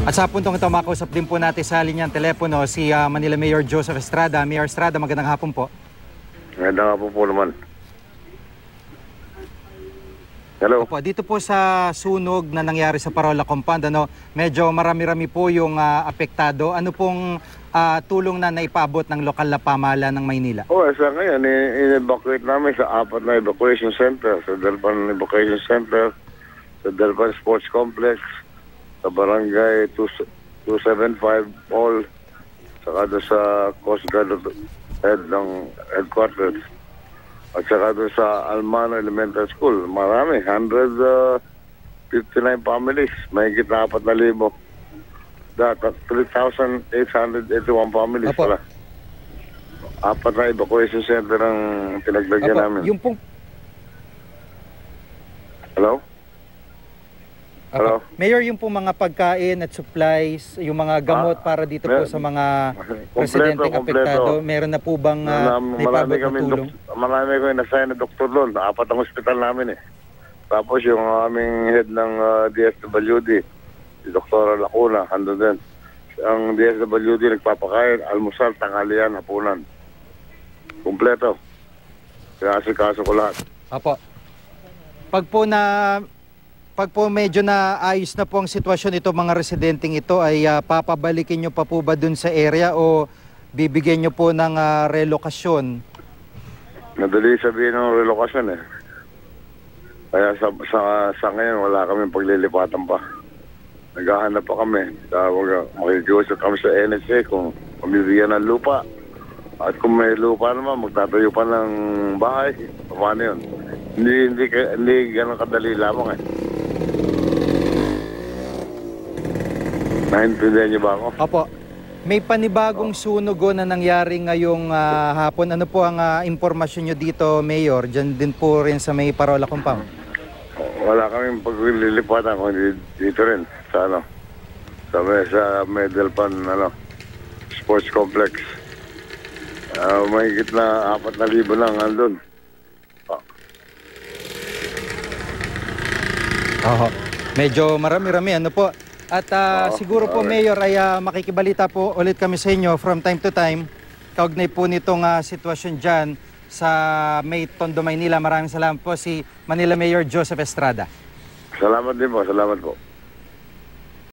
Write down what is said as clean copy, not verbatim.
At sa puntong ito, makausap din po natin sa linyang telepono si Manila Mayor Joseph Estrada. Mayor Estrada, magandang hapon po. Magandang hapon po naman. Hello? Opo, dito po sa sunog na nangyari sa Parola Compound, medyo marami-rami po yung apektado. Ano pong tulong na naipaabot ng lokal na pamahalaan ng Maynila? Sa ngayon, in-evacuate namin sa 4 na evacuation center. Sa Delpan Evacuation Center, sa Delpan Sports Complex, sa Barangay 275 All, saka doon sa Coast Guard head ng headquarters, at saka doon sa Almano Elementary School. Marami, 159 families, may na 4,000. 3,881 families pala. 4 na evacuation center ang pinaglagyan namin. Yung pong... Hello? Hello? Mayor, yung pong mga pagkain at supplies, yung mga gamot para dito po sa mga residenteng apektado, meron na po bang naipabot na tulong? Marami kami na-sign na doktor doon. 4 ang hospital namin eh. Tapos yung aming head ng DSWD, si Dr. Lacuna, hando din. Ang DSWD nagpapakain, almusal, tanghalian, hapunan. Kumpleto. Sinasikaso ko lahat. Apo. Pag po medyo na ayos na po ang sitwasyon ito, mga residenteng ito, ay papabalikin nyo pa po ba dun sa area o bibigyan nyo po ng relokasyon? Madali sabihin ng relokasyon eh. Kaya sa ngayon wala kami paglilipatan pa. Naghahanap pa kami. Makikiusap kami sa NSA kung pamibigyan ng lupa. At kung may lupa naman, magtatayo pa ng bahay. Paano yun? Hindi ganun kadali lamang eh. Naintindihan niyo ba ako? Opo. May panibagong sunog na nangyari ngayong hapon. Ano po ang impormasyon nyo dito, Mayor? Diyan din po rin sa may Parola Compound. Wala kaming paglilipatan kung dito rin sa sa Delpan Sports Complex. May higit na 4,000 lang andun. Medyo marami-rami. Ano po? At siguro po, Mayor, ay makikibalita po ulit kami sa inyo from time to time. Kaugnay po nitong sitwasyon dyan sa May Tondo, Maynila. Maraming salamat po si Manila Mayor Joseph Estrada. Salamat din po. Salamat po.